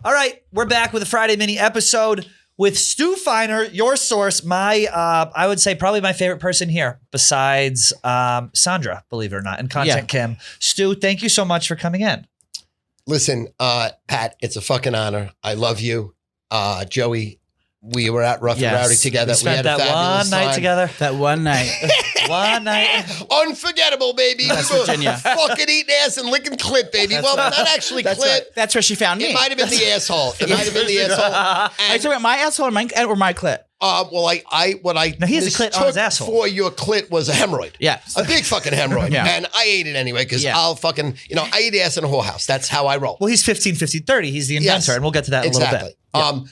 All right, we're back with a Friday mini episode with Stu Feiner, your source, I would say probably my favorite person here besides Sandra, believe it or not, and Content Kim. Stu, thank you so much for coming in. Listen, Pat, it's a fucking honor. I love you. Joey, we were at Rough and Rowdy together. We spent had that one night together. That one night. One night. Unforgettable, baby. West Virginia. Fucking eating ass and licking clit, baby. Well, not actually That's clit. right. That's where she found me. It might have been the asshole. It might have been the asshole. Are you talking about my asshole or my clit? Well, what I now he has a clit on his asshole. For your clit was a hemorrhoid. Yeah. A big fucking hemorrhoid. Yeah. And I ate it anyway because I'll fucking, I eat ass in a whorehouse. That's how I roll. Well, he's 15, 15, 30. He's the inventor, and we'll get to that in a little bit. And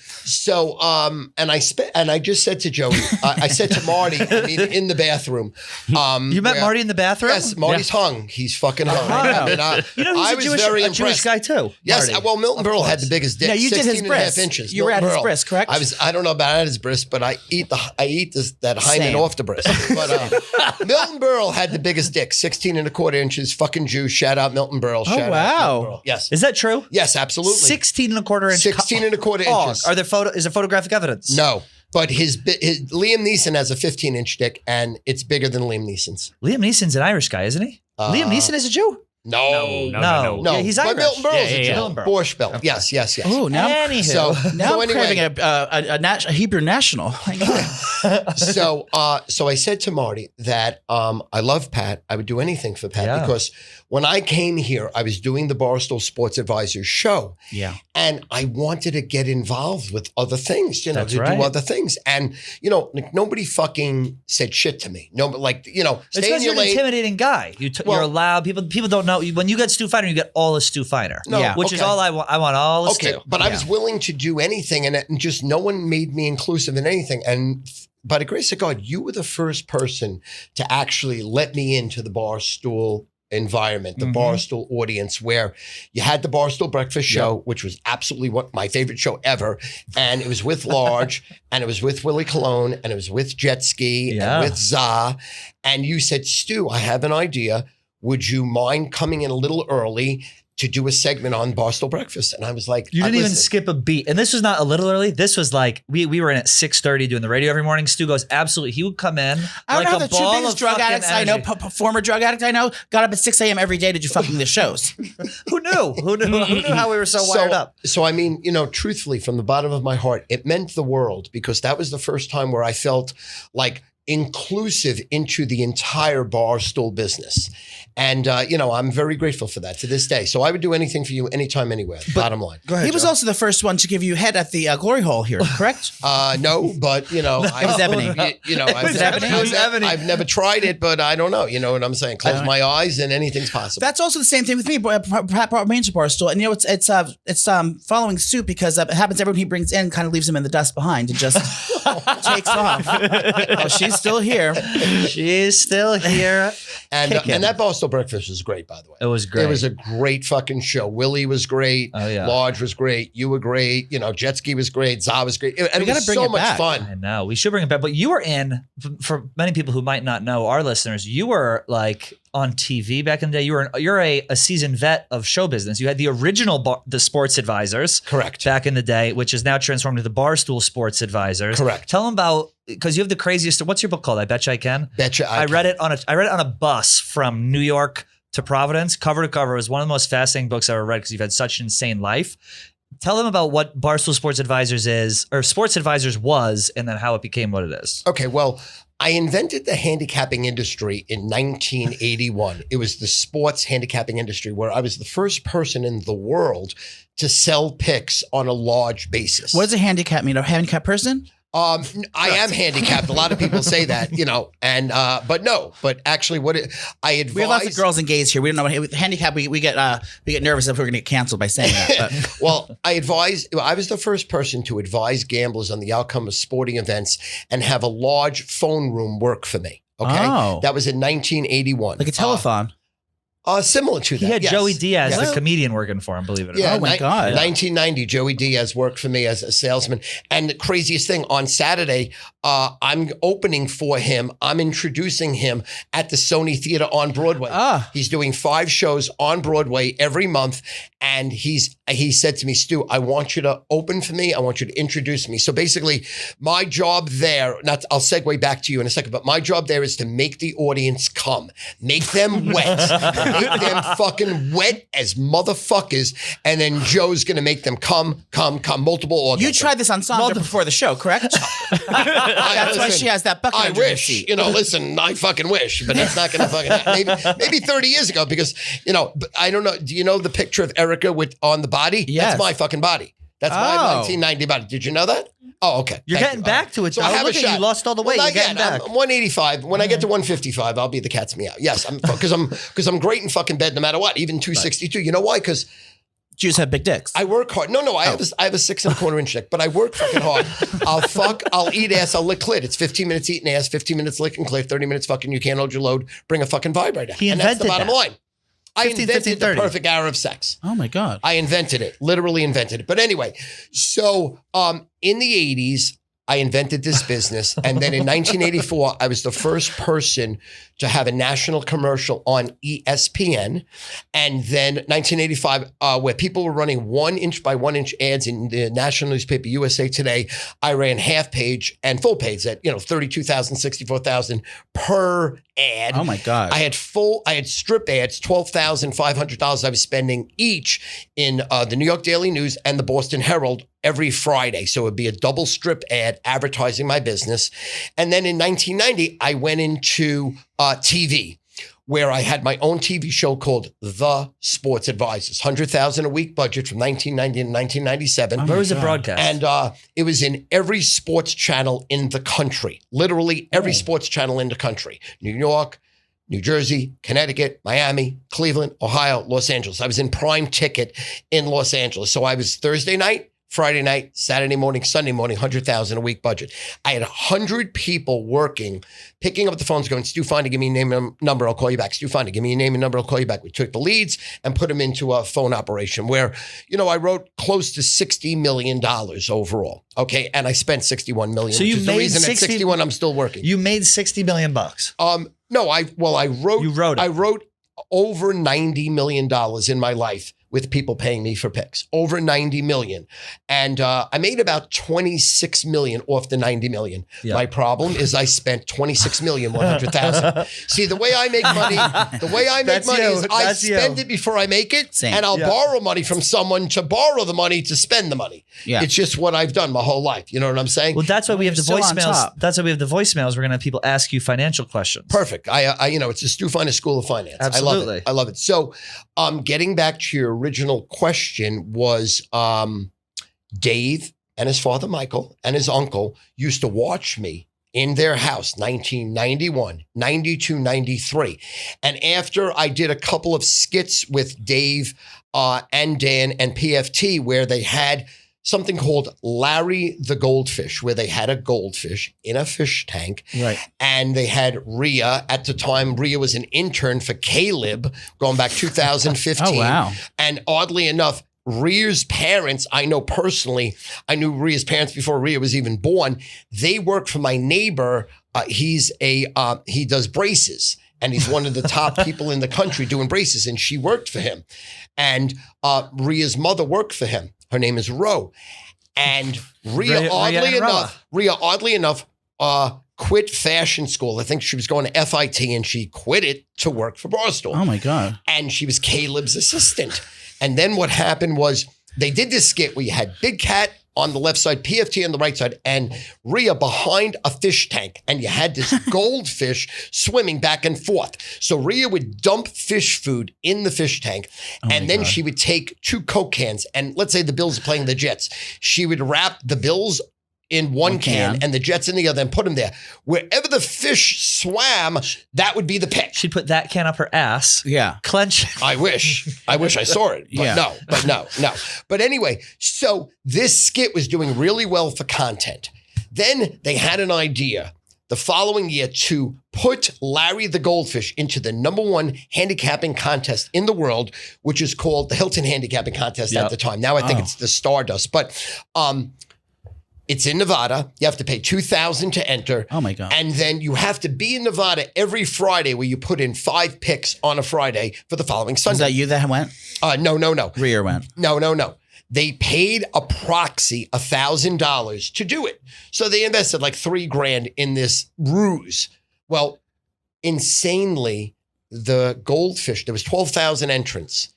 I just said to Joey, I said to Marty, in the bathroom. You met Marty in the bathroom? Yes, Marty's hung. He's fucking hung. He's a Jewish guy too. Yes, Marty. Well, Milton Berle had the biggest dick. Yeah, you did his 16 bris. 1/2 inches. You were at his bris, correct? I don't know about his bris, but I eat that hymen off the bris. But Milton Berle had the biggest dick, 16 1/4 inches. Fucking Jew. Shout out Milton Berle. Shout out Milton Berle. Yes. Is that true? Yes, absolutely. 16 1/4 inches. 16 1/4 inches. Are there is there photographic evidence? No. But his Liam Neeson has a 15-inch dick, and it's bigger than Liam Neeson's. Liam Neeson's an Irish guy, isn't he? Liam Neeson is a Jew? No. Yeah, he's Irish. But Milton Berle's a Jew. Milton Berle. Borscht Belt. Okay. Yes. Oh, now I'm craving a Hebrew national. So I said to Marty that I love Pat. I would do anything for Pat because when I came here, I was doing the Barstool Sports Advisors show. Yeah. And I wanted to get involved with other things, do other things. And, nobody fucking said shit to me. No, but stay in your lane. You're an intimidating guy. You're allowed. People don't know. When you get Stu Feiner, you get all of Stu Feiner. Which is all I want. I want all of Stu. But I was willing to do anything, and just no one made me inclusive in anything. And by the grace of God, you were the first person to actually let me into the Barstool environment, the Barstool audience, where you had the Barstool Breakfast Show, which was absolutely my favorite show ever. And it was with Large, and it was with Willie Colon, and it was with Jet Ski, and with Za. And you said, Stu, I have an idea. Would you mind coming in a little early to do a segment on Barstool Breakfast? And I was like, you didn't even skip a beat. And this was not a little early. This was like, we were in at 6:30 doing the radio every morning. Stu goes, absolutely. He would come in I like don't know a the two ball biggest of drug addicts I know, energy. former drug addict I know, got up at 6 a.m. every day to do fucking the shows. Who knew? Who knew how we were so wired up? So, truthfully, from the bottom of my heart, it meant the world because that was the first time where I felt like inclusive into the entire Barstool business. And, I'm very grateful for that to this day. So I would do anything for you anytime, anywhere. Bottom line. Go ahead, he was Joe. also the first one to give you head at the glory hole here, correct? No, but, It was Ebony. I've never tried it, but I don't know. You know what I'm saying? Close my eyes and anything's possible. That's also the same thing with me, Pat Mansion Barstool. And it's following suit because it happens everyone he brings in kind of leaves him in the dust behind and just takes off. Oh, she's still here. She's still here. And that Barstool Breakfast was great, by the way. It was great. It was a great fucking show. Willie was great. Oh, yeah. Large was great. You were great. Jet Ski was great. Za was great. And it was so much fun. I know. We should bring it back. But you were for many people who might not know, our listeners, you were like on TV back in the day. You're a seasoned vet of show business. You had the original the Sports Advisors. Correct. Back in the day, which is now transformed to the Barstool Sports Advisors. Correct. Tell them about, because you have the craziest, what's your book called? I Bet You I Can? I read it on a bus from New York to Providence, cover to cover. It was one of the most fascinating books I ever read because you've had such an insane life. Tell them about what Barstool Sports Advisors is, or Sports Advisors was, and then how it became what it is. Okay, well, I invented the handicapping industry in 1981. It was the sports handicapping industry where I was the first person in the world to sell picks on a large basis. What does a handicap mean? A handicapped person? I am handicapped. A lot of people say that, but no. But actually, I advise. We have lots of girls and gays here. We don't know what handicap. We get nervous if we're going to get canceled by saying that. But. Well, I was the first person to advise gamblers on the outcome of sporting events and have a large phone room work for me. Okay, that was in 1981, like a telethon. Similar to that. He had Joey Diaz, the comedian, working for him, believe it or not. Oh, my God. 1990, Joey Diaz worked for me as a salesman. And the craziest thing, on Saturday, I'm opening for him. I'm introducing him at the Sony Theater on Broadway. He's doing 5 shows on Broadway every month. And he said to me, Stu, I want you to open for me. I want you to introduce me. So basically, my job there, I'll segue back to you in a second, but my job there is to make the audience come. Make them wet. Make them fucking wet as motherfuckers. And then Joe's going to make them come, multiple orgasms. You tried this on Sandra before the show, correct? That's why she has that bucket I under her wish. seat. Listen, I fucking wish, but that's not going to fucking happen. Maybe 30 years ago, because, I don't know. Do you know the picture of Erica on the body? Yes. That's my fucking body. That's my 1990 body. Did you know that? Oh, okay. You're getting back to it. So Though. I have Look a at shot. you lost all the weight. Well, You're getting back. I'm 185. When I get to 155, I'll be the cat's meow. Yes, because I'm great in fucking bed no matter what. Even 262. You know why? Because Jews have big dicks. I work hard. No, I have a 6 1/4 inch dick, but I work fucking hard. I'll eat ass, I'll lick clit. It's 15 minutes eating ass, 15 minutes licking clit, 30 minutes fucking you can't hold your load, bring a fucking vibrator. And that's the bottom line. I 15, invented 15, the 30. perfect hour of sex. Oh my God. I invented it, literally invented it. But anyway, so in the 80s, I invented this business. And then in 1984, I was the first person to have a national commercial on ESPN. And then 1985, where people were running 1 inch by 1 inch ads in the national newspaper, USA Today, I ran half page and full page at, 32,000, 64,000 per ad. Oh my God. I had strip ads, $12,500 I was spending each in the New York Daily News and the Boston Herald every Friday. So it would be a double strip ad advertising my business. And then in 1990, I went into TV, where I had my own TV show called The Sports Advisors, $100,000 a week budget from 1990 to 1997. Where was it broadcast? And it was in every sports channel in the country, literally every sports channel in the country. New York, New Jersey, Connecticut, Miami, Cleveland, Ohio, Los Angeles. I was in prime ticket in Los Angeles. So I was Thursday night, Friday night, Saturday morning, Sunday morning, $100,000 a week budget. I had 100 people working, picking up the phones, going, Stu Feiner, give me your name and number, I'll call you back. Stu Feiner, give me your name and number, I'll call you back. We took the leads and put them into a phone operation where, I wrote close to $60 million overall. Okay. And I spent $61 million. So you which is the made reason 60 at 61, I'm still working. You made $60 million. No, I wrote. You wrote it. I wrote over $90 million in my life with people paying me for picks. Over $90 million. And I made about $26 million off the $90 million. Yeah. My problem is I spent $26,100,000. See, the way I make money, is I spend it before I make it. Same. And I'll borrow money from someone to borrow the money to spend the money. Yeah. It's just what I've done my whole life. You know what I'm saying? Well, that's why we have the You're still on voicemails. top. That's why we have the voicemails. We're going to have people ask you financial questions. Perfect. It's a Stu Feiner School of Finance. Absolutely. I love it. So getting back to your original question was Dave and his father, Michael, and his uncle used to watch me in their house, 1991, 92, 93. And after I did a couple of skits with Dave and Dan and PFT where they had something called Larry the Goldfish, where they had a goldfish in a fish tank. Right. And they had Rhea. At the time, Rhea was an intern for Caleb, going back 2015. Oh, wow. And oddly enough, Rhea's parents, I know personally, I knew Rhea's parents before Rhea was even born. They worked for my neighbor. He does braces. And he's one of the top people in the country doing braces. And she worked for him. And Rhea's mother worked for him. Her name is Ro. And Rhea, oddly enough, quit fashion school. I think she was going to FIT and she quit it to work for Barstool. Oh my God. And she was Caleb's assistant. And then what happened was they did this skit where you had Big Cat on the left side, PFT on the right side, and Rhea behind a fish tank. And you had this goldfish swimming back and forth. So Rhea would dump fish food in the fish tank. And then she would take 2 Coke cans. And let's say the Bills are playing the Jets. She would wrap the Bills in one can and the Jets in the other and put them there. Wherever the fish swam, that would be the pick. She'd put that can up her ass. Yeah. Clench. I wish I saw it, but no. But anyway, so this skit was doing really well for content. Then they had an idea the following year to put Larry the Goldfish into the #1 handicapping contest in the world, which is called the Hilton Handicapping Contest at the time. Now I think it's the Stardust. But It's in Nevada. You have to pay $2,000 to enter. Oh my God. And then you have to be in Nevada every Friday where you put in 5 picks on a Friday for the following Sunday. Was that you that went? No. Rear went. No. They paid a proxy $1,000 to do it. So they invested like $3,000 in this ruse. Well, insanely, the Goldfish, there was 12,000 entrants.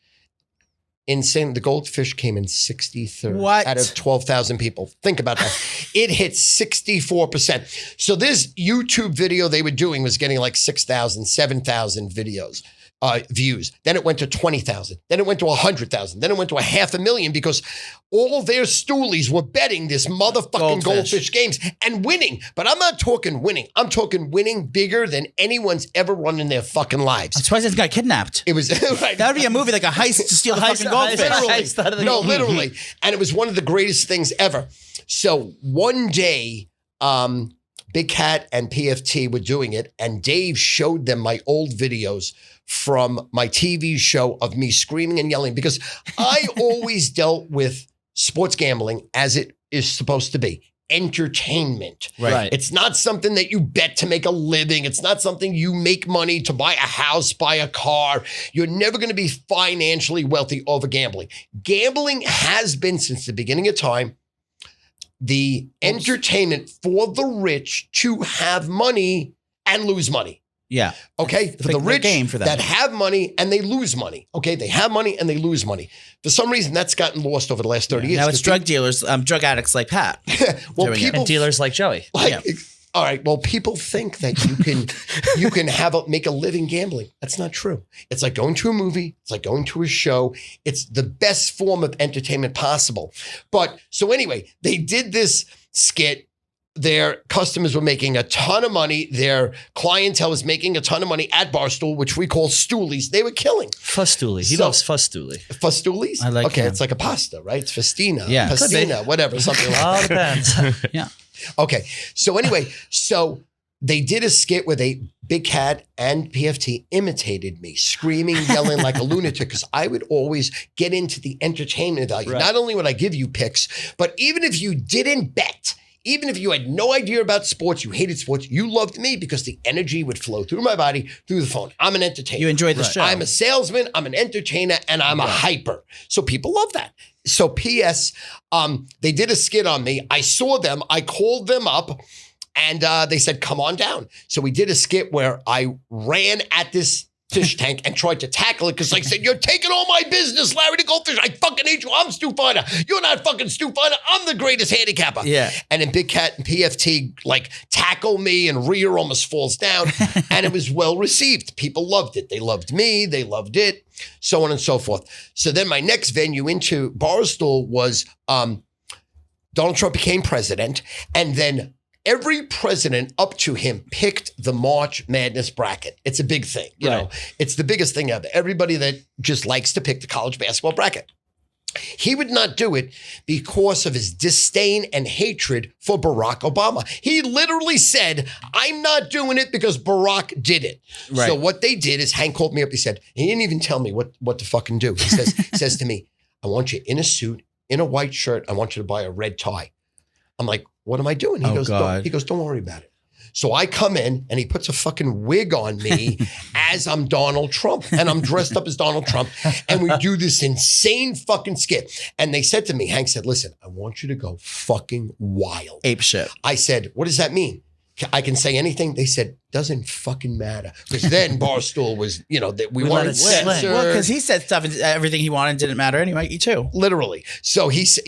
Insane. The Goldfish came in 63rd out of 12,000 people. Think about that. It hit 64%. So this YouTube video they were doing was getting like 6,000, 7,000 views. Then it went to 20,000. Then it went to 100,000. Then it went to 500,000 because all their stoolies were betting this motherfucking Goldfish games and winning. But I'm not talking winning. I'm talking winning bigger than anyone's ever run in their fucking lives. I'm surprised it got kidnapped. It was right. That would be a movie like a heist to steal the fucking Goldfish. Literally. And it was one of the greatest things ever. So one day, Big Cat and PFT were doing it, and Dave showed them my old videos from my TV show of me screaming and yelling because I always dealt with sports gambling as it is supposed to be. Entertainment. Right. It's not something that you bet to make a living. It's not something you make money to buy a house, buy a car. You're never going to be financially wealthy over gambling. Gambling has been, since the beginning of time, the entertainment for the rich to have money and lose money. Yeah. Okay. For the rich game for them. that have money and they lose money. Okay. They have money and they lose money. For some reason, that's gotten lost over the last 30 years. Now it's drug dealers, drug addicts like Pat. Well, people, and dealers like Joey. All right. Well, people think that you can make a living gambling. That's not true. It's like going to a movie. It's like going to a show. It's the best form of entertainment possible. But so anyway, they did this skit. Their customers were making a ton of money. Their clientele was making a ton of money at Barstool, which we call stoolies. They were killing. Fustooli. He loves Fustooli. Fustoolies? I like Okay, him. it's like a pasta, right? It's festina. Yeah. Pastina, whatever, something like that. All depends. Yeah. Okay. So anyway, they did a skit where Big Cat and PFT imitated me, screaming, yelling like a lunatic, because I would always get into the entertainment value. Right. Not only would I give you picks, but even if you didn't bet, even if you had no idea about sports, you hated sports, you loved me because the energy would flow through my body, through the phone. I'm an entertainer. You enjoyed the show. I'm a salesman, I'm an entertainer, and I'm a hyper. So people love that. So P.S., they did a skit on me. I saw them. I called them up, and they said, come on down. So we did a skit where I ran at this fish tank and tried to tackle it because I said, you're taking all my business, Larry the Goldfish. I fucking hate you. I'm Stu Feiner. You're not fucking Stu Feiner. I'm the greatest handicapper. Yeah. And then Big Cat and PFT like tackle me and Rhea almost falls down. And it was well received. People loved it. They loved me. They loved it. So on and so forth. So then my next venue into Barstool was Donald Trump became president. And then every president up to him picked the March Madness bracket. It's a big thing. You know, it's the biggest thing ever. Everybody that just likes to pick the college basketball bracket. He would not do it because of his disdain and hatred for Barack Obama. He literally said, I'm not doing it because Barack did it. Right. So what they did is Hank called me up. He said, he didn't even tell me what to fucking do. He says to me, I want you in a suit, in a white shirt. I want you to buy a red tie. I'm like, what am I doing? He goes, don't worry about it. So I come in and he puts a fucking wig on me as I'm Donald Trump, and I'm dressed up as Donald Trump, and we do this insane fucking skit. And they said to me, Hank said, listen, I want you to go fucking wild. Ape shit. I said, what does that mean? I can say anything? They said, doesn't fucking matter. Because then Barstool was, that we wanted censored. Well, because he said stuff and everything he wanted didn't matter anyway. You too. Literally. So he's,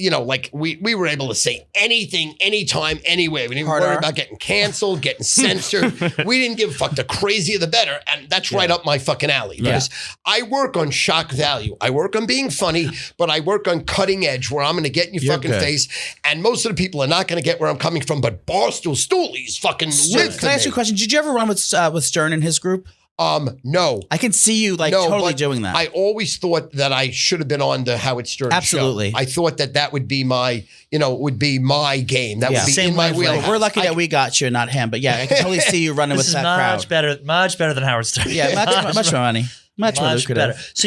we were able to say anything, anytime, anywhere. We didn't worry about getting canceled, getting censored. We didn't give a fuck. The crazier, the better. And that's right up my fucking alley. Because I work on shock value. I work on being funny, but I work on cutting edge where I'm going to get in your fucking face. And most of the people are not going to get where I'm coming from. But Barstool Stoolies fucking live. Can I ask you a question? Did you ever run with Stern and his group? No. I can see you totally doing that. I always thought that I should have been on the Howard Stern Absolutely. show. I thought that would be my, would be my game. That would be in my wheelhouse. We're lucky that we got you and not him. But yeah, I can totally see you running with that crowd. Much better than Howard Stern. Yeah, much more money. Much more lucrative. Better. So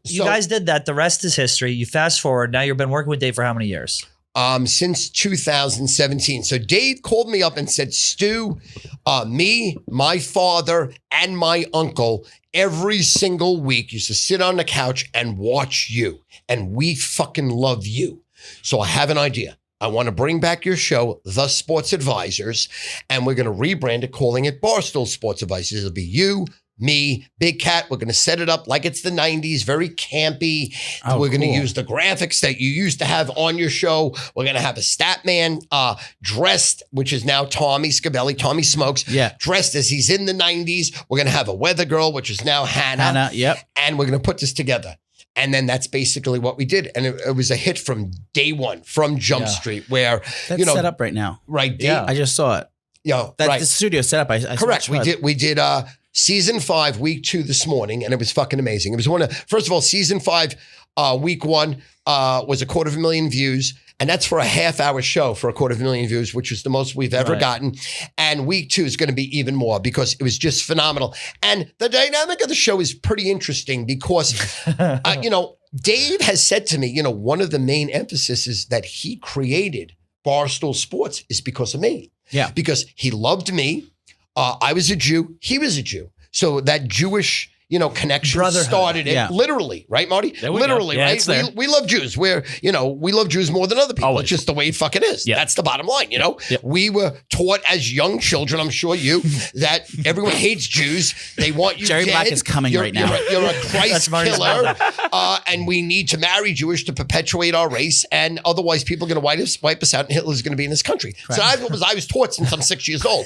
you guys did that. The rest is history. You fast forward. Now you've been working with Dave for how many years? since 2017. So Dave called me up and said, Stu, me, my father, and my uncle every single week used to sit on the couch and watch you. And we fucking love you. So I have an idea. I want to bring back your show, The Sports Advisors, and we're going to rebrand it, calling it Barstool Sports Advisors. It'll be you, me, Big Cat. We're going to set it up like it's the 90s, very campy. We're going to use the graphics that you used to have on your show. We're going to have a stat man dressed, which is now Tommy Scabelli, Tommy Smokes, dressed as he's in the 90s. We're going to have a weather girl, which is now Hannah. And we're going to put this together. And then that's basically what we did. And it was a hit from day one, from Jump Street, where, that's set up right now. Right. Dave, I just saw it. The studio set up. I correct. We did season 5, week 2 this morning, and it was fucking amazing. It was first of all, season 5, week 1 was 250,000 views. And that's for a half-hour show for 250,000 views, which is the most we've ever gotten. And week 2 is going to be even more because it was just phenomenal. And the dynamic of the show is pretty interesting because, Dave has said to me, one of the main emphases that he created Barstool Sports is because of me. Yeah. Because he loved me. I was a Jew. He was a Jew. So that Jewish connection started it literally, right, Marty? Literally, right? We love Jews. We love Jews more than other people. Always. It's just the way it fucking is. Yep. That's the bottom line, Yep. We were taught as young children, I'm sure you, that everyone hates Jews. They want you Jerry dead. Black is coming right now. You're a Christ killer. And we need to marry Jewish to perpetuate our race. And otherwise people are going to wipe us out and Hitler's going to be in this country. Correct. So I was taught since I'm 6 years old.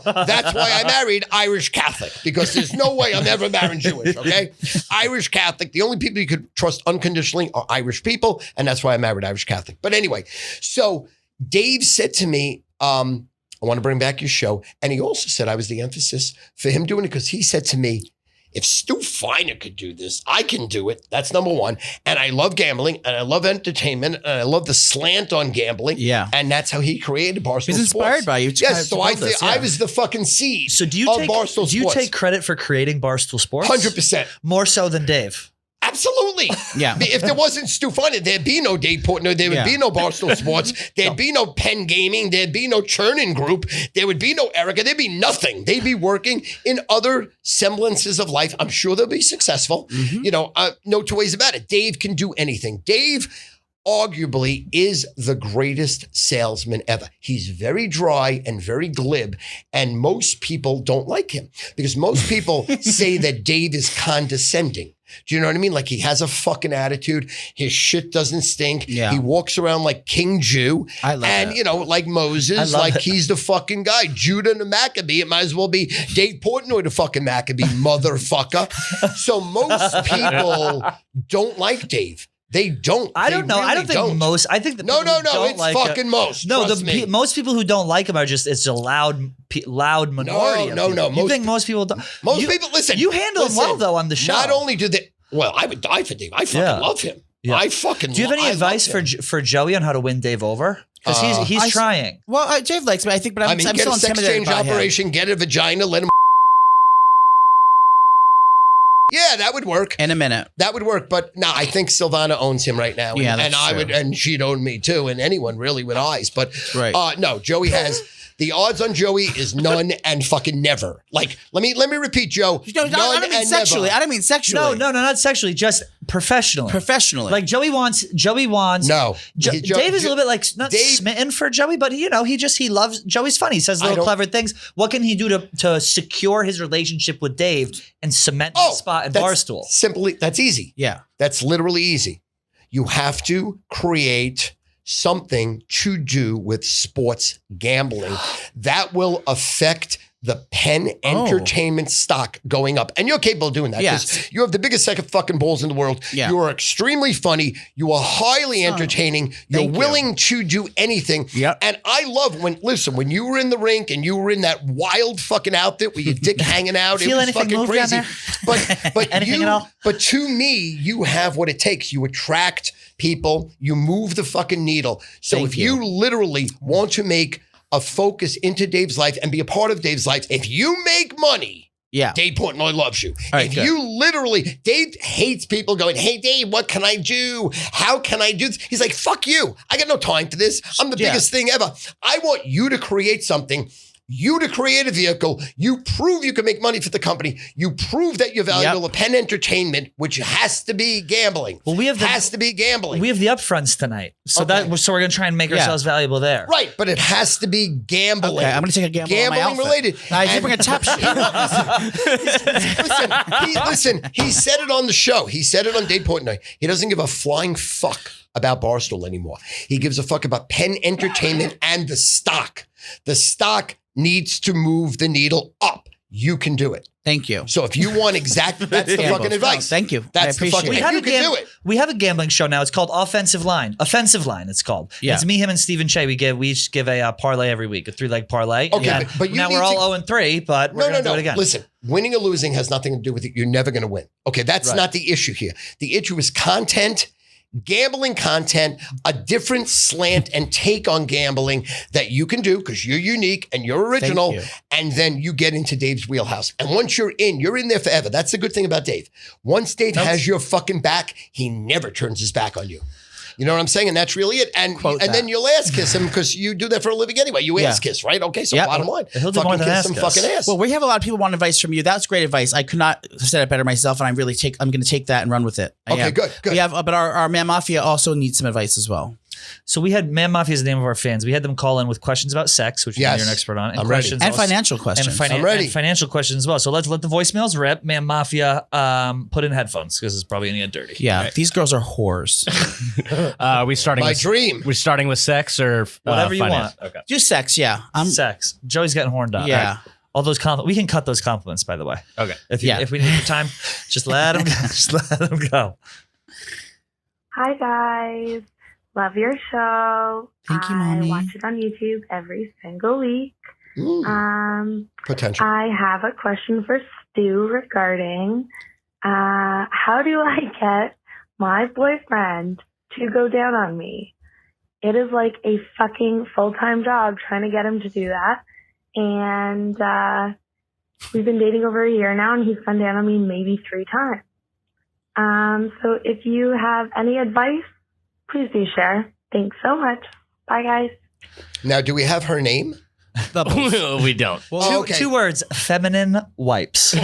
That's why I married Irish Catholic, because there's no way I'm ever marrying Jewish, okay? Irish Catholic, the only people you could trust unconditionally are Irish people, and that's why I married Irish Catholic. But anyway, so Dave said to me, I want to bring back your show. And he also said I was the emphasis for him doing it because he said to me, if Stu Feiner could do this, I can do it. That's number one. And I love gambling, and I love entertainment, and I love the slant on gambling. Yeah. And that's how he created Barstool Sports. He's inspired by you. Yes, so I was the fucking seed of Barstool Sports. Do you take credit for creating Barstool Sports? 100%. More so than Dave. Absolutely. Yeah. If there wasn't Stu Feiner, there'd be no Dave Portnoy. There would be no Barstool Sports. There'd be no Penn Gaming. There'd be no Churning Group. There would be no Erica. There'd be nothing. They'd be working in other semblances of life. I'm sure they'll be successful. Mm-hmm. No two ways about it. Dave can do anything. Dave arguably is the greatest salesman ever. He's very dry and very glib, and most people don't like him because most people say that Dave is condescending. Do you know what I mean? Like, he has a fucking attitude. His shit doesn't stink. Yeah. He walks around like King Jew. I love that. And, like Moses, like he's the fucking guy. Judah and the Maccabee. It might as well be Dave Portnoy, the fucking Maccabee, motherfucker. So most people don't like Dave. They don't. I don't know. Really I don't think most. I think the no. It's like fucking most. No, most people who don't like him are just it's a loud minority. No. You think most people don't? Most people listen. You handle him well though on the show. Not only do they. Well, I would die for Dave. I fucking love him. Yeah. I fucking. Do you have any advice for Joey on how to win Dave over? Because he's trying. Well, Dave likes me. I think, but I'm get still a sex change operation. Get a vagina. Let him. Yeah, that would work. In a minute. That would work. But no, I think Silvana owns him right now. Yeah, and I would, and she'd own me too, and anyone really with eyes. But no, Joey has the odds on Joey is none and fucking never. Like, let me repeat, Joe. No, I don't mean sexually. Never. I don't mean sexually. No, not sexually, just professionally. Professionally. Like Joey wants. No. Dave is a little bit like not smitten for Joey, but he loves Joey's funny. He says little clever things. What can he do to secure his relationship with Dave and cement his spot at Barstool? That's easy. Yeah. That's literally easy. You have to create something to do with sports gambling that will affect the Penn Entertainment stock going up. And you're capable of doing that. Yes. You have the biggest second fucking balls in the world. Yeah. You are extremely funny. You are highly entertaining. You're willing to do anything. Yep. And I love when you were in the rink and you were in that wild fucking outfit with your dick hanging out. Feel it was fucking crazy. But to me, you have what it takes. You attract people. You move the fucking needle. So if you literally want to make a focus into Dave's life and be a part of Dave's life, if you make money Yeah. Dave Portnoy loves you. All right, if good. you literally, Dave hates people going, hey, Dave, what can I do? How can I do this? He's like, fuck you. I got no time for this. I'm the biggest thing ever. I want you to create something. You to create a vehicle. You prove you can make money for the company. You prove that you're valuable to Penn Entertainment, which has to be gambling. Well, we have has to be gambling. We have the upfronts tonight, so we're going to try and make ourselves valuable there. Right, but it has to be gambling. Okay, I'm going to take a gamble on my outfit. Related. Now, you bring a tap sheet. Listen, he said it on the show. He said it on Dave Portnoy. He doesn't give a flying fuck about Barstool anymore. He gives a fuck about Penn Entertainment and the stock. The stock needs to move the needle up. You can do it. Thank you. So if you want that's the fucking advice. Thank you. That's the fucking We have you can do it. We have a gambling show now. It's called Offensive Line. Offensive Line, it's called. Yeah. It's me, him, and Stephen Shea. We each give a parlay every week, a 3-leg parlay. Okay, but you now need we're all 0-3, but we're going to do it again. Listen, winning or losing has nothing to do with it. You're never going to win. Okay, that's not the issue here. The issue is content. Gambling content, a different slant and take on gambling that you can do because you're unique and you're original. And then you get into Dave's wheelhouse. And once you're in there forever. That's the good thing about Dave. Once Dave has your fucking back, he never turns his back on you. You know what I'm saying? And that's really it. And then you'll ass kiss him because you do that for a living anyway. You ass kiss, right? Okay, so bottom line. He'll do more than ass kiss. kiss. Fucking ass. Well, we have a lot of people want advice from you. That's great advice. I could not have said it better myself, and I'm going to take that and run with it. Okay, good. We have, but our Man Mafia also needs some advice as well. So we had Man Mafia is the name of our fans. We had them call in with questions about sex, which you're an expert on, and questions and financial questions. I'm ready. And financial questions as well. So let's let the voicemails rip. Man Mafia, put in headphones because it's probably gonna get dirty. Yeah, these girls are whores. My dream. We're starting with sex or whatever you finance? want. Okay, do sex. Yeah, sex. Joey's getting horned up. Yeah. Right. All those we can cut those compliments, by the way. Okay. If we need the time, just let them. Just let them go. Hi guys. Love your show. Thank you, Mommy. I watch it on YouTube every single week. Potential. I have a question for Stu regarding how do I get my boyfriend to go down on me? It is like a fucking full-time job trying to get him to do that. And we've been dating over a year now, and he's gone down on me maybe 3 times. So if you have any advice, please do share. Thanks so much. Bye, guys. Now, do we have her name? We don't. Well, two words: feminine wipes. No,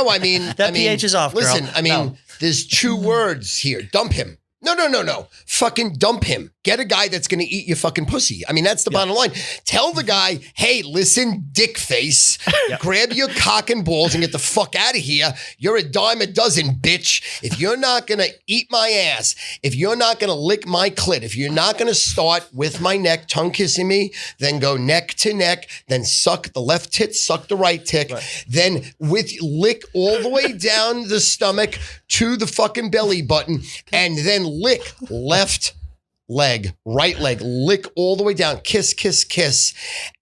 I mean that pH is off. Listen, girl. I mean, there's 2 words here. Dump him. No. Fucking dump him. Get a guy that's going to eat your fucking pussy. I mean, that's the bottom line. Tell the guy, hey, listen, dick face, grab your cock and balls and get the fuck out of here. You're a dime a dozen, bitch. If you're not going to eat my ass, if you're not going to lick my clit, if you're not going to start with my neck, tongue kissing me, then go neck to neck, then suck the left tit, suck the right tit, then lick all the way down the stomach to the fucking belly button, and then lick left leg, right leg, lick all the way down, kiss, kiss, kiss,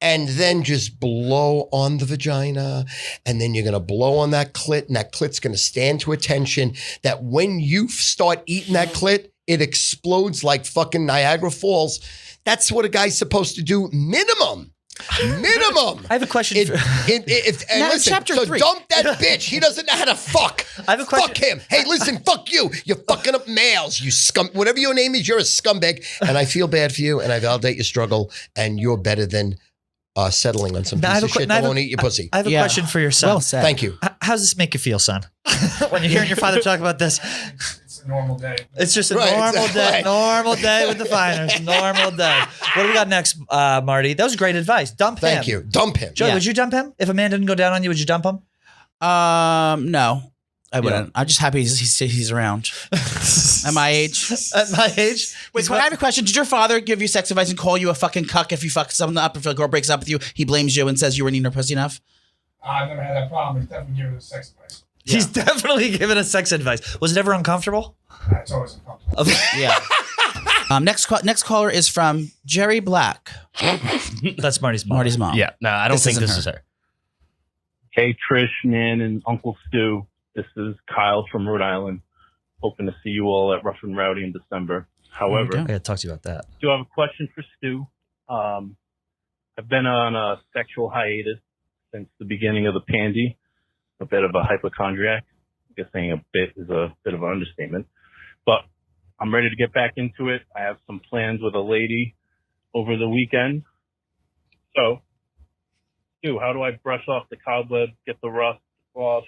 and then just blow on the vagina. And then you're going to blow on that clit, and that clit's going to stand to attention that when you start eating that clit, it explodes like fucking Niagara Falls. That's what a guy's supposed to do minimum. I have a question. Listen, chapter 3. Dump that bitch. He doesn't know how to fuck. I have a question. Fuck him. Hey, listen, fuck you. You're fucking up males, you scum. Whatever your name is, you're a scumbag. And I feel bad for you, and I validate your struggle, and you're better than settling on some piece of shit that won't eat your pussy. I have a question for your son. Well said. Thank you. How does this make you feel, son? When you're hearing your father talk about this? It's a normal day. It's just a normal day. Normal day with the Finers. Normal day. What do we got next, Marty? That was great advice. Dump him. Thank you. Dump him. Joey, would you dump him? If a man didn't go down on you, would you dump him? No. I wouldn't. I'm just happy he's around. At my age. At my age? Wait, I have a question. Did your father give you sex advice and call you a fucking cuck if you fuck something up? If a girl breaks up with you, he blames you and says you weren't eating her pussy enough? I've never had that problem. He's definitely giving us sex advice. He's definitely giving us sex advice. Was it ever uncomfortable? It's always uncomfortable. Yeah. Next caller is from Jerry Black. That's Marty's mom. Marty's mom. Yeah, no, I don't think this isn't is her. Hey, Trish, Nan, and Uncle Stu. This is Kyle from Rhode Island. Hoping to see you all at Rough and Rowdy in December. However, I got to talk to you about that. do have a question for Stu. I've been on a sexual hiatus since the beginning of the pandy. A bit of a hypochondriac. I guess saying a bit is a bit of an understatement. But I'm ready to get back into it. I have some plans with a lady over the weekend. So, Stu, how do I brush off the cobwebs, get the rust off?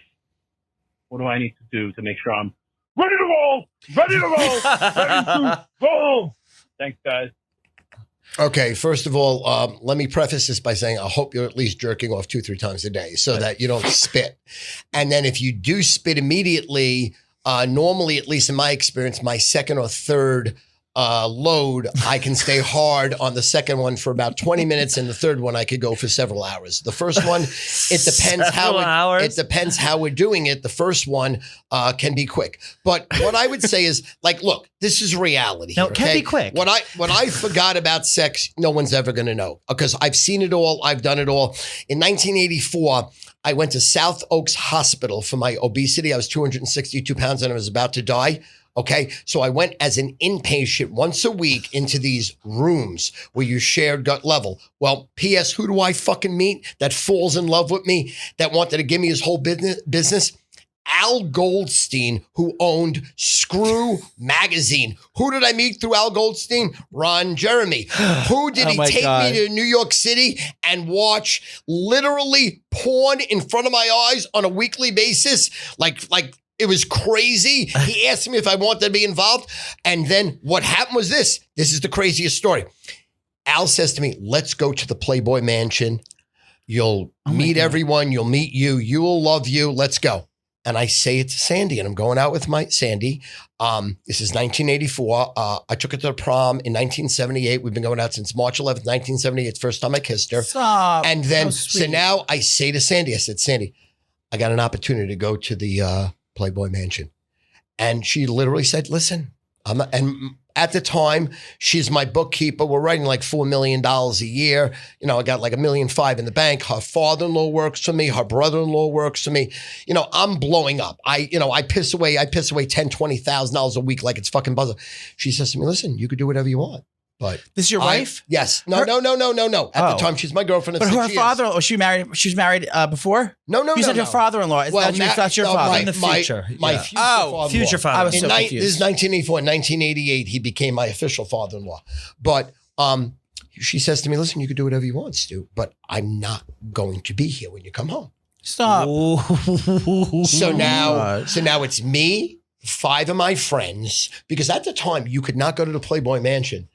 What do I need to do to make sure I'm ready to roll? Ready to roll! Ready to roll! Thanks, guys. Okay, first of all, let me preface this by saying I hope you're at least jerking off 2-3 times a day so that you don't spit. And then if you do spit immediately, normally, at least in my experience, my second or third load, I can stay hard on the second one for about 20 minutes, and the third one I could go for several hours. The first one, it depends it depends how we're doing it. The first one can be quick, but what I would say is, like, look, this is reality. No, here, it can okay? be quick. What I forgot about sex, no one's ever going to know, because I've seen it all. I've done it all. In 1984. I went to South Oaks Hospital for my obesity. I was 262 pounds and I was about to die. Okay. So I went as an inpatient once a week into these rooms where you shared gut level. Well, P.S. Who do I fucking meet that falls in love with me, that wanted to give me his whole business? Al Goldstein, who owned Screw Magazine. Who did I meet through Al Goldstein? Ron Jeremy. Who did he take me to New York City and watch literally porn in front of my eyes on a weekly basis? Like it was crazy. He asked me if I wanted to be involved. And then what happened was this. This is the craziest story. Al says to me, let's go to the Playboy Mansion. You'll meet everyone. You'll meet you. You will love you. Let's go. And I say it to Sandy, and I'm going out with my Sandy. This is 1984. I took her to the prom in 1978. We've been going out since March 11th, 1978. First time I kissed her. Stop. And then, How so sweet. now I say to Sandy, I said, Sandy, I got an opportunity to go to the Playboy Mansion. And she literally said, listen, and at the time, she's my bookkeeper. We're writing like $4 million a year. You know, I got like $1.5 million in the bank. Her father-in-law works for me. Her brother-in-law works for me. You know, I'm blowing up. I piss away $10,000, $20,000 a week like it's fucking buzzer. She says to me, listen, you could do whatever you want. But This is your wife? Yes. No. At the time, she's my girlfriend. But her father-in-law, she was married before? No. You said her father-in-law. That's your father. in the future. My Yeah. future father-in-law. Future father. I was This so is confused. 1984. In 1988, he became my official father-in-law. But she says to me, listen, you can do whatever you want, Stu, but I'm not going to be here when you come home. Stop. So now God. it's me, 5 of my friends, because at the time you could not go to the Playboy Mansion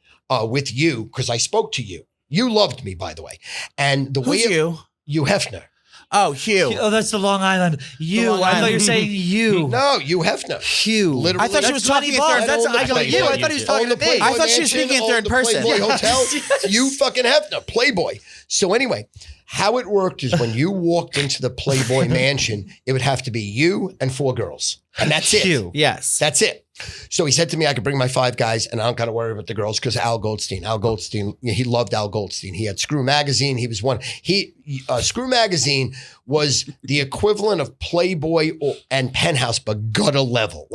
with you, because I spoke to you. You loved me, by the way. And the Who's way you? Hugh Hefner. Oh, Hugh. Oh, that's the Long Island. You. Long I thought you were Island. saying you. No, Hugh Hefner. Hugh. Literally. I thought she was talking in third. That's Owned the I go Playboy. you. I thought he was talking to Owned the me. Playboy I thought she was Mansion, speaking in third owned the person. Playboy Yes. Hotel. You fucking Hefner, Playboy. So anyway, how it worked is when you walked into the Playboy Mansion, it would have to be you and 4 girls. And that's it. Hugh. Yes. That's it. So he said to me, I could bring my 5 guys and I don't got to worry about the girls because Al Goldstein, he loved Al Goldstein. He had Screw Magazine. He was one. Screw Magazine was the equivalent of Playboy and Penthouse, but gutter level,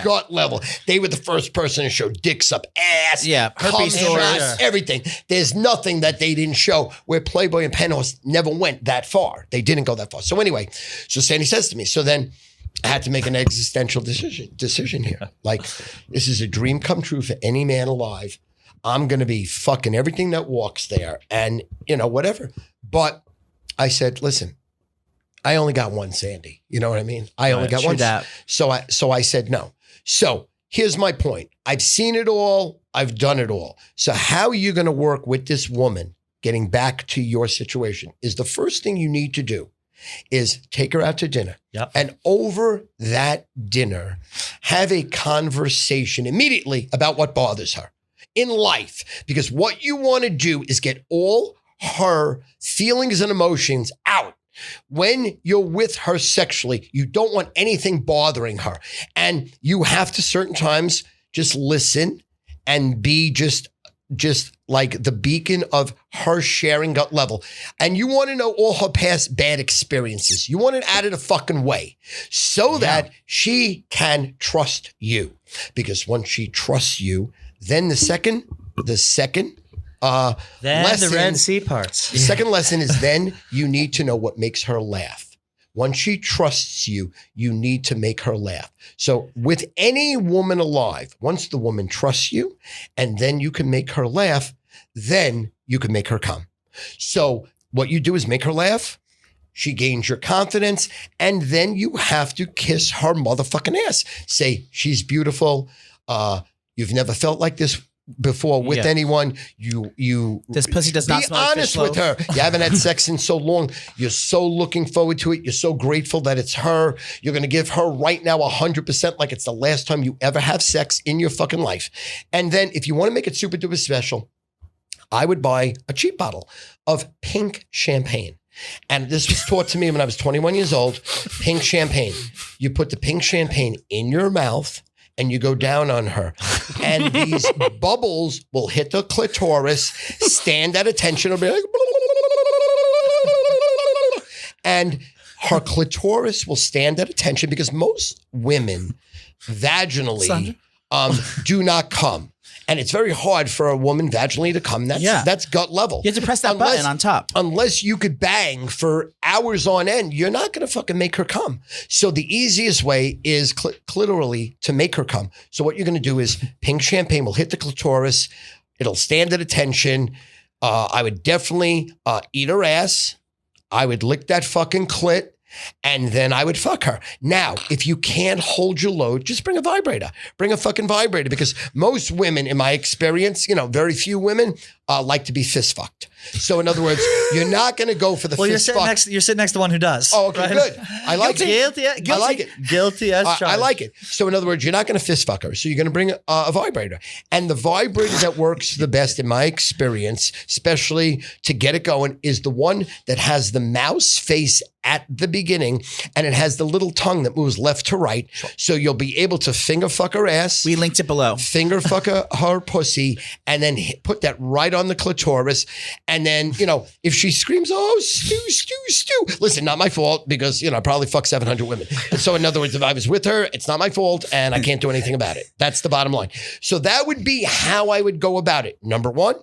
gut level. They were the first person to show dicks up ass, cum herpes shots, sores. everything. There's nothing that they didn't show where Playboy and Penthouse never went that far. They didn't go that far. So anyway, so Sandy says to me, so then I had to make an existential decision here. Like, this is a dream come true for any man alive. I'm going to be fucking everything that walks there and, whatever. But I said, listen, I only got one Sandy. You know what I mean? I only got one. that. So I said no. So here's my point. I've seen it all. I've done it all. So how are you going to work with this woman getting back to your situation is the first thing you need to do is take her out to dinner. Yep. And over that dinner, have a conversation immediately about what bothers her in life. Because what you want to do is get all her feelings and emotions out. When you're with her sexually, you don't want anything bothering her. And you have to certain times just listen and be just like the beacon of her sharing gut level. And you want to know all her past bad experiences. You want it out of the fucking way so that she can trust you. Because once she trusts you, then the second Then lesson, the Red Sea parts. the second lesson is then you need to know what makes her laugh. Once she trusts you, you need to make her laugh. So with any woman alive, once the woman trusts you and then you can make her laugh, then you can make her come. So what you do is make her laugh. She gains your confidence, and then you have to kiss her motherfucking ass. Say, she's beautiful. You've never felt like this before with anyone. This pussy does not be smell like honest fish with loaf. her. You haven't had sex in so long. You're so looking forward to it. You're so grateful that it's her. You're going to give her right now 100% like it's the last time you ever have sex in your fucking life. And then if you want to make it super duper special, I would buy a cheap bottle of pink champagne. And this was taught to me when I was 21 years old. Pink champagne. You put the pink champagne in your mouth and you go down on her. And these bubbles will hit the clitoris, stand at attention, it'll be like, and her clitoris will stand at attention because most women vaginally do not come. And it's very hard for a woman vaginally to come. That's gut level. You have to press that button on top. Unless you could bang for hours on end, you're not going to fucking make her come. So the easiest way is clitorally to make her come. So what you're going to do is pink champagne will hit the clitoris. It'll stand at attention. I would definitely eat her ass. I would lick that fucking clit. And then I would fuck her. Now, if you can't hold your load, just bring a vibrator. Bring a fucking vibrator, because most women, in my experience, very few women like to be fist fucked. So in other words, you're not going to go for the fist fuck. You're sitting next to one who does. Oh, okay, good. I like it. Guilty. I like it. Guilty as charged. I like it. So in other words, you're not going to fist fuck her. So you're going to bring a vibrator. And the vibrator that works the best in my experience, especially to get it going, is the one that has the mouse face at the beginning, and it has the little tongue that moves left to right. So you'll be able to finger fuck her ass. We linked it below. Finger fuck her pussy, and then put that right on the clitoris. And then, if she screams, oh, Stu. Listen, not my fault, because, I probably fucked 700 women. So in other words, if I was with her, it's not my fault and I can't do anything about it. That's the bottom line. So that would be how I would go about it. Number one,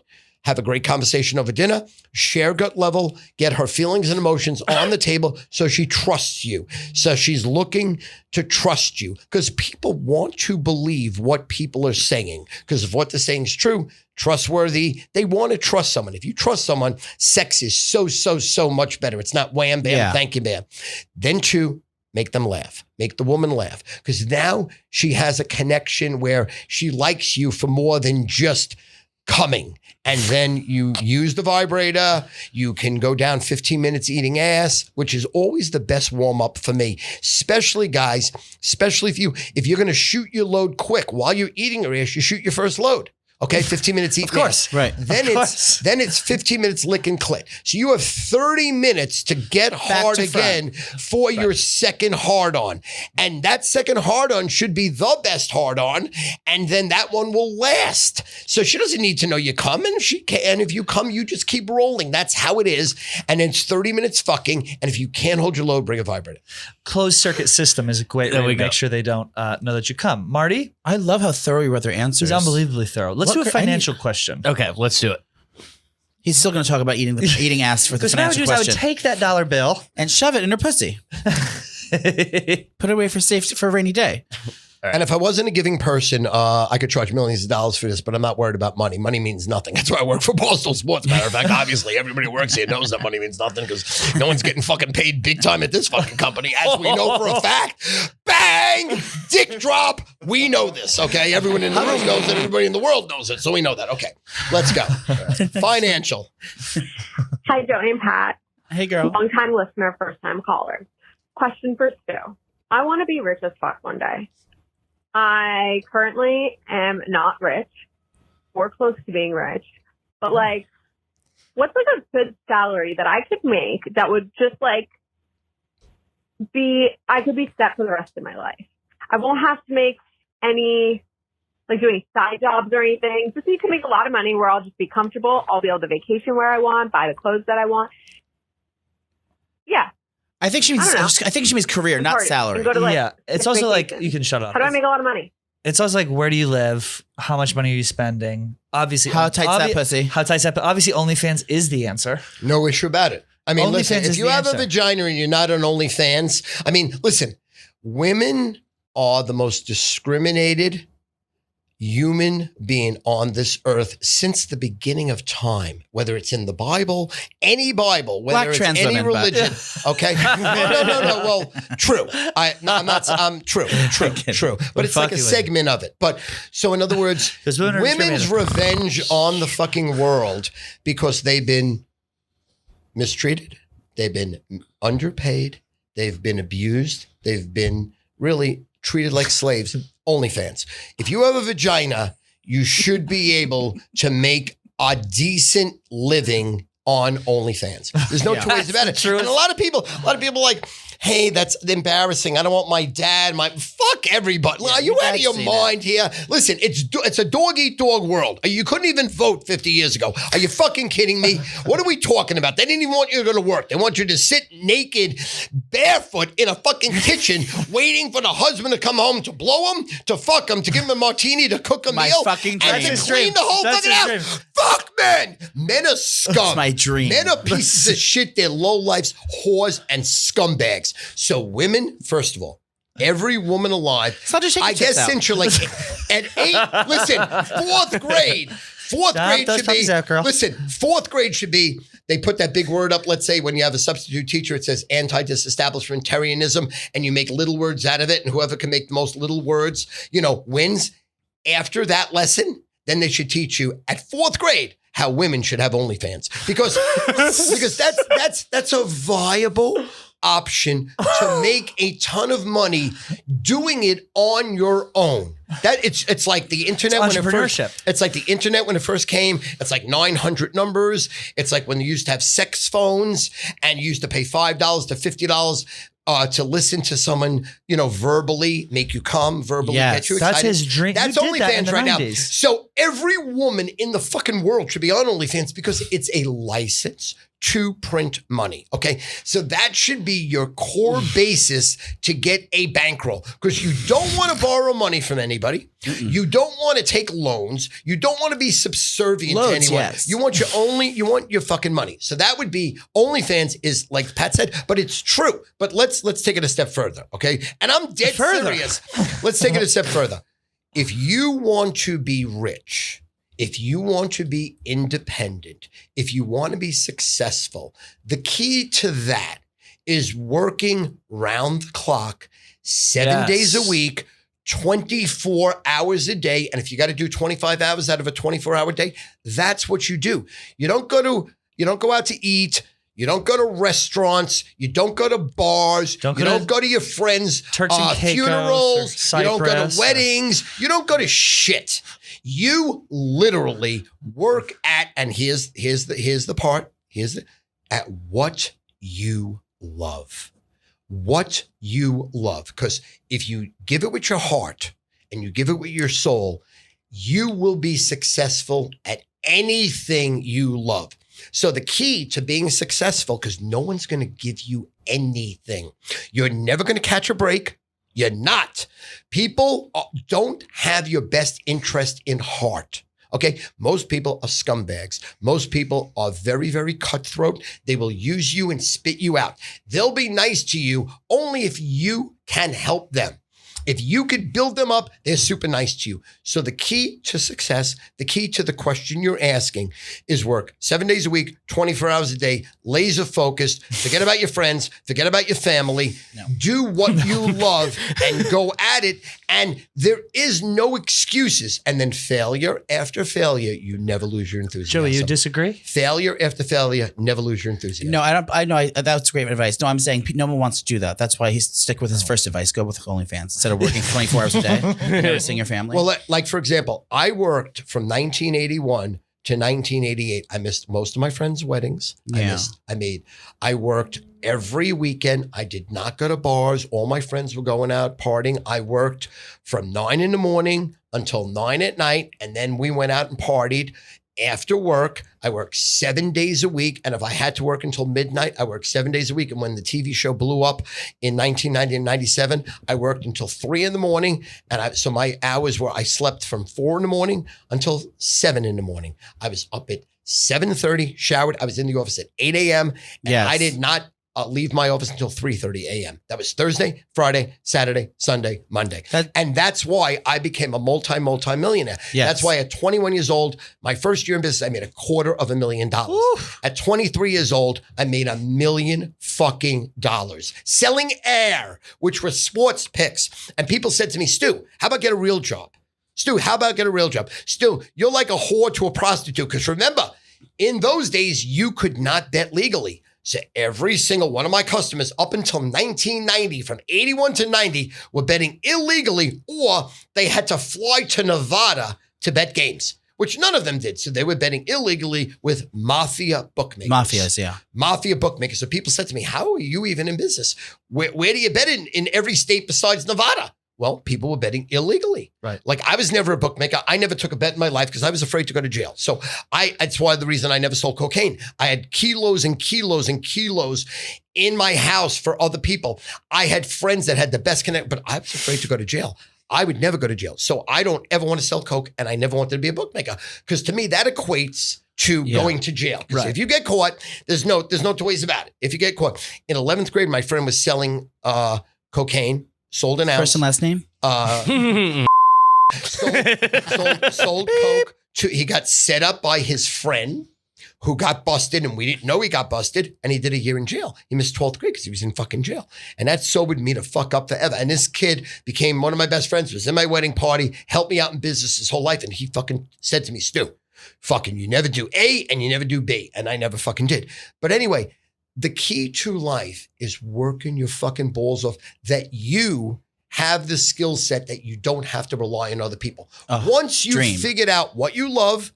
have a great conversation over dinner, share gut level, get her feelings and emotions on the table so she trusts you. So she's looking to trust you, because people want to believe what people are saying, because if what they're saying is true, trustworthy, they want to trust someone. If you trust someone, sex is so much better. It's not wham, bam, thank you, bam. Then two, make them laugh. Make the woman laugh, because now she has a connection where she likes you for more than just coming. And then you use the vibrator. You can go down 15 minutes eating ass, which is always the best warm up for me. Especially guys, especially if you're going to shoot your load quick while you're eating her ass, you shoot your first load. Okay, 15 minutes eating. Of course, ass. right. Then it's 15 minutes licking clit. So you have 30 minutes to get hard again for your second hard on. And that second hard on should be the best hard on. And then that one will last. So she doesn't need to know you come. And if you come, you just keep rolling. That's how it is. And it's 30 minutes fucking. And if you can't hold your load, bring a vibrator. Closed circuit system is a great way to make sure they don't know that you come. Marty? I love how thorough you wrote their answers. He's unbelievably thorough. Let's do a financial question. Okay, let's do it. He's still going to talk about eating ass for the Because what I would financial do is I question. would take that dollar bill and shove it in her pussy. Put it away for a rainy day. Right. And if I wasn't a giving person, I could charge millions of dollars for this, but I'm not worried about money. Money means nothing. That's why I work for Barstool Sports. Matter of fact, obviously, everybody who works here knows that money means nothing, because no one's getting fucking paid big time at this fucking company, as we know for a fact. Bang! Dick drop. We know this, okay? Everyone in the room knows it. Everybody in the world knows it, so we know that. Okay, let's go. Financial. Hi, Joey and Pat. Hey, girl. Long-time listener, first-time caller. Question for Stu. I want to be rich as fuck one day. I currently am not rich or close to being rich, but what's a good salary that I could make that would just I could be set for the rest of my life. I won't have to make any, do any side jobs or anything. Just need to make a lot of money where I'll just be comfortable. I'll be able to vacation where I want, buy the clothes that I want. Yeah. I think she means career, not salary. Go to it's also you can shut up. How do I make a lot of money? It's also like, where do you live? How much money are you spending? Obviously, How tight's that pussy? How tight's that? But obviously, OnlyFans is the answer. No issue about it. I mean, OnlyFans listen, if is you the have a answer. vagina and you're not on OnlyFans, I mean, listen, women are the most discriminated human being on this earth since the beginning of time, whether it's in the Bible, any Bible, whether Black it's trans any women, but- religion. Okay. No. Well, true. I'm true. But it's like a fucking with segment of it. But so in other words, 'Cause women are women's discriminated. revenge on the fucking world because they've been mistreated, they've been underpaid, they've been abused, they've been really treated like slaves. OnlyFans. If you have a vagina, you should be able to make a decent living on OnlyFans. There's no two ways about it. true. And a lot of people like, hey, that's embarrassing. I don't want my dad. Fuck everybody. Are you out of your mind here? Listen, it's a dog eat dog world. You couldn't even vote 50 years ago. Are you fucking kidding me? What are we talking about? They didn't even want you to go to work. They want you to sit naked, barefoot in a fucking kitchen, waiting for the husband to come home to blow him, to fuck him, to give him a martini, to cook a My meal, fucking and dream. to That's his clean dream. the whole That's fucking his house. dream. Fuck men. Men are scum. That's my dream. Men are pieces of shit. They're lowlifes, whores, and scumbags. So women, first of all, every woman alive, So just shake your I guess tits out. since you're like at 8, listen, fourth grade those should puppies be, out, girl. listen, fourth grade should be, they put that big word up, let's say when you have a substitute teacher, it says anti-disestablishmentarianism, and you make little words out of it, and whoever can make the most little words, wins. After that lesson, then they should teach you at fourth grade how women should have OnlyFans because that's a viable option to make a ton of money doing it on your own. That it's like the internet when it first. entrepreneurship. It's like the internet when it first came. It's like 900 numbers. It's like when you used to have sex phones and you used to pay $5 to $50. To listen to someone, verbally make you come, verbally Yes. get you excited. That's his dream. That's You did that in OnlyFans the right now. 90s. So every woman in the fucking world should be on OnlyFans because it's a license to print money. Okay. So that should be your core basis to get a bankroll because you don't want to borrow money from anybody. You don't want to take loans. You don't want to be subservient to Loads, anyone. yes. You want your fucking money. So that would be OnlyFans is like Pat said, but it's true. But let's take it a step further. Okay. And I'm dead serious. Let's take it a step further. If you want to be rich, if you want to be independent, if you want to be successful, the key to that is working round the clock, 7 days a week, 24 hours a day. And if you got to do 25 hours out of a 24-hour day, that's what you do. You don't go out to eat. You don't go to restaurants. You don't go to bars. You don't go to your friends' Turks and Caicos funerals. or You don't go Cyprus to weddings. You don't go to shit. You literally work at, and here's the part. At what you love. What you love. Because if you give it with your heart and you give it with your soul, you will be successful at anything you love. So the key to being successful, because no one's going to give you anything. You're never going to catch a break. You're not. People don't have your best interest in heart. Okay. Most people are scumbags. Most people are very, very cutthroat. They will use you and spit you out. They'll be nice to you only if you can help them. If you could build them up, they're super nice to you. So the key to success, the key to the question you're asking is work 7 days a week, 24 hours a day, laser focused, forget about your friends, forget about your family, do what you love and go at it. And there is no excuses. And then failure after failure, you never lose your enthusiasm. Joey, you disagree? Failure after failure, never lose your enthusiasm. No, I don't. I know that's great advice. No, I'm saying no one wants to do that. That's why he's stick with his first advice. Go with OnlyFans instead of working 24 hours a day, noticing your family. Well, like for example, I worked from 1981 to 1988. I missed most of my friends' weddings. Yeah. I worked every weekend. I did not go to bars. All my friends were going out partying. I worked from 9 in the morning until 9 at night. And then we went out and partied. after work, I work 7 days a week. And if I had to work until midnight, I worked 7 days a week. And when the TV show blew up in 1990 and 97, I worked until 3 in the morning. And so my hours were, I slept from 4 in the morning until 7 in the morning. I was up at 7:30, showered. I was in the office at 8 a.m. And I did not leave my office until 3:30 a.m. That was Thursday, Friday, Saturday, Sunday, Monday. And that's why I became a multi-millionaire. Yes. That's why at 21 years old, my first year in business, I made $250,000. Oof. At 23 years old, I made $1 million fucking dollars selling air, which were sports picks. And people said to me, Stu, how about get a real job? Stu, how about get a real job? Stu, you're like a whore to a prostitute. Because remember, in those days, you could not bet legally. So every single one of my customers up until 1990, from 81 to 90, were betting illegally, or they had to fly to Nevada to bet games, which none of them did. So they were betting illegally with mafia bookmakers. Mafias, yeah. Mafia bookmakers. So people said to me, how are you even in business? Where do you bet in every state besides Nevada? Well, people were betting illegally. Right. Like I was never a bookmaker. I never took a bet in my life because I was afraid to go to jail. So that's why the reason I never sold cocaine. I had kilos and kilos and kilos in my house for other people. I had friends that had the best connect, but I was afraid to go to jail. I would never go to jail. So I don't ever want to sell coke, and I never wanted to be a bookmaker because to me that equates to going to jail. Because if you get caught, there's no two ways about it. If you get caught. In 11th grade, my friend was selling cocaine. Sold an ounce. First and last name? Sold coke. He got set up by his friend who got busted, and we didn't know he got busted, and he did a year in jail. He missed 12th grade because he was in fucking jail. And that sobered me to fuck up forever. And this kid became one of my best friends, was in my wedding party, helped me out in business his whole life. And he fucking said to me, Stu, fucking you never do A and you never do B. And I never fucking did. But anyway, the key to life is working your fucking balls off, that you have the skill set that you don't have to rely on other people. Once you've figured out what you love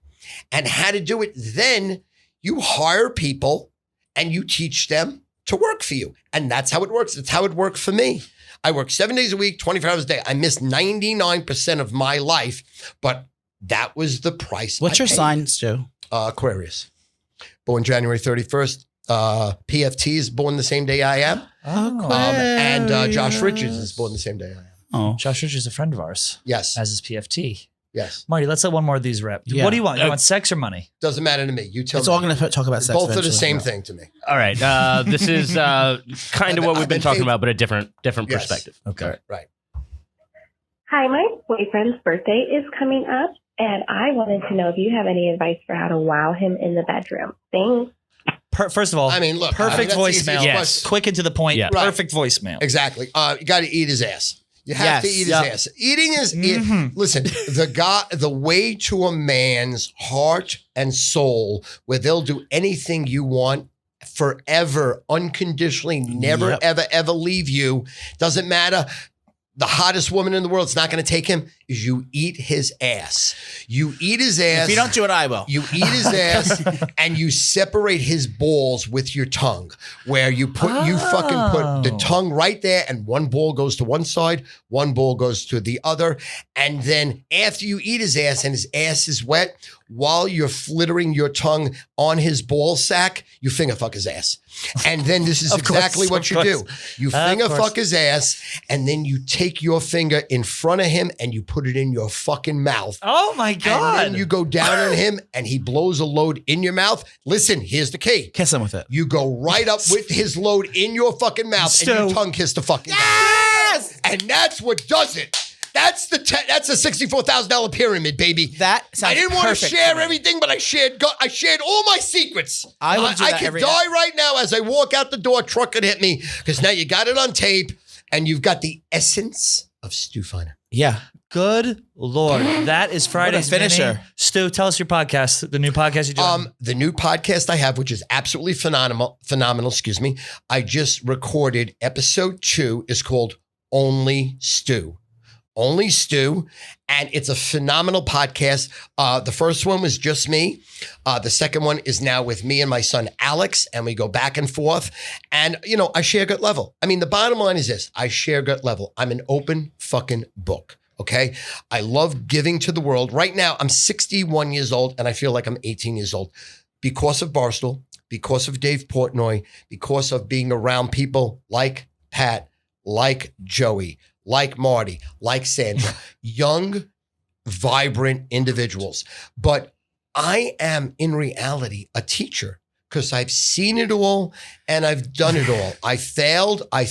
and how to do it, then you hire people and you teach them to work for you. And that's how it works. That's how it worked for me. I work 7 days a week, 24 hours a day. I missed 99% of my life, but that was the price. What's your sign, Stu? Aquarius. Born January 31st. PFT is born the same day I am. And Josh Richards is born the same day I am. Oh, Josh Richards is a friend of ours. Yes. As is PFT. Yes. Marty, let's let one more of these rip. Yeah. What do you want? You want sex or money? Doesn't matter to me. You tell me. It's all going to talk about sex. Both are the same thing to me. All right. This is kind of what we've been talking about, but a different perspective. Okay. Right. Hi, my boyfriend's birthday is coming up, and I wanted to know if you have any advice for how to wow him in the bedroom. Thanks. First of all, I mean, look, perfect that's the easiest voicemail. Yes. Quick and to the point. Yeah. Perfect voicemail. Exactly. You got to eat his ass. You have to eat his ass. Eating is listen. The way to a man's heart and soul, where they'll do anything you want forever, unconditionally, never, ever leave you. Doesn't matter. The hottest woman in the world, it's not going to take him, is you eat his ass. You eat his ass. If you don't do it, I will. You eat his ass and you separate his balls with your tongue, where you fucking put the tongue right there, and one ball goes to one side, one ball goes to the other. And then after you eat his ass and his ass is wet, while you're flittering your tongue on his ball sack, you finger fuck his ass. And then this is exactly what you do. You finger fuck his ass, and then you take your finger in front of him and you put it in your fucking mouth. Oh my God. And then you go down on him and he blows a load in your mouth. Listen, here's the key. Kiss him with it. You go right up with his load in your fucking mouth and your tongue kiss the fucking Yes! And that's what does it. That's the $64,000 pyramid, baby. That sounds I didn't want to perfect share to me. everything, but I shared all my secrets. I would do that could every die right now as I walk out the door. Truck could hit me because now you got it on tape and you've got the essence of Stu Feiner. Yeah. Good Lord. That is Friday's finisher. Mini. Stu, tell us your podcast, the new podcast you're doing. The new podcast I have, which is absolutely phenomenal, excuse me. I just recorded episode 2, is called Only Stu. Only Stu, and it's a phenomenal podcast. The first one was just me. The second one is now with me and my son, Alex, and we go back and forth. And, I share gut level. I mean, the bottom line is this. I share gut level. I'm an open fucking book. Okay. I love giving to the world. Right now, I'm 61 years old and I feel like I'm 18 years old because of Barstool, because of Dave Portnoy, because of being around people like Pat, like Joey, like Marty, like Sandra, young, vibrant individuals. But I am in reality a teacher because I've seen it all and I've done it all. I failed. I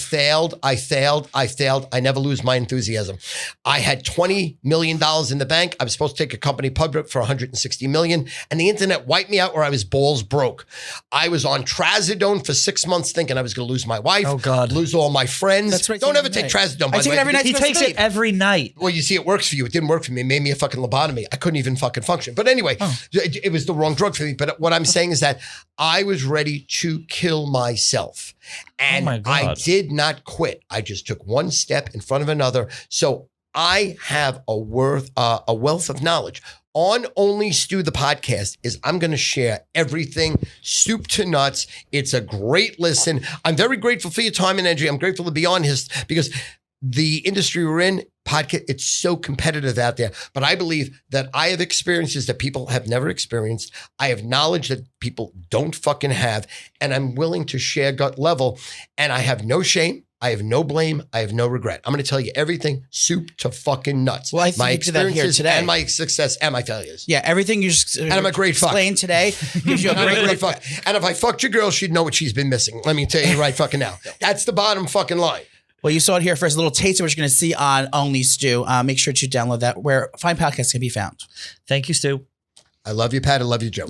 never lose my enthusiasm. I had $20 million in the bank. I was supposed to take a company public for $160 million, and the internet wiped me out where I was balls broke. I was on trazodone for 6 months thinking I was going to lose my wife, lose all my friends. That's right. Don't ever take trazodone. I take it every night. He takes it every night. Well, you see, it works for you. It didn't work for me. It made me a fucking lobotomy. I couldn't even fucking function. But anyway, it was the wrong drug for me. But what I'm saying is that I was ready to kill myself. And I did not quit. I just took one step in front of another. So I have a wealth of knowledge. On Only Stu, the podcast, is I'm going to share everything, soup to nuts. It's a great listen. I'm very grateful for your time and energy. I'm grateful to be on his, because the industry we're in, podcast, it's so competitive out there. But I believe that I have experiences that people have never experienced. I have knowledge that people don't fucking have. And I'm willing to share gut level. And I have no shame. I have no blame. I have no regret. I'm going to tell you everything, soup to fucking nuts. Well, I think my you did that here experiences today. and my success and my failures. Yeah, everything you just And I'm a great fuck. explained today gives you a I'm a great great fuck. And if I fucked your girl, she'd know what she's been missing. Let me tell you right fucking now. That's the bottom fucking line. Well, you saw it here first. A little taste of what you're going to see on Only Stu. Make sure to download that where fine podcasts can be found. Thank you, Stu. I love you, Pat. I love you, Joe.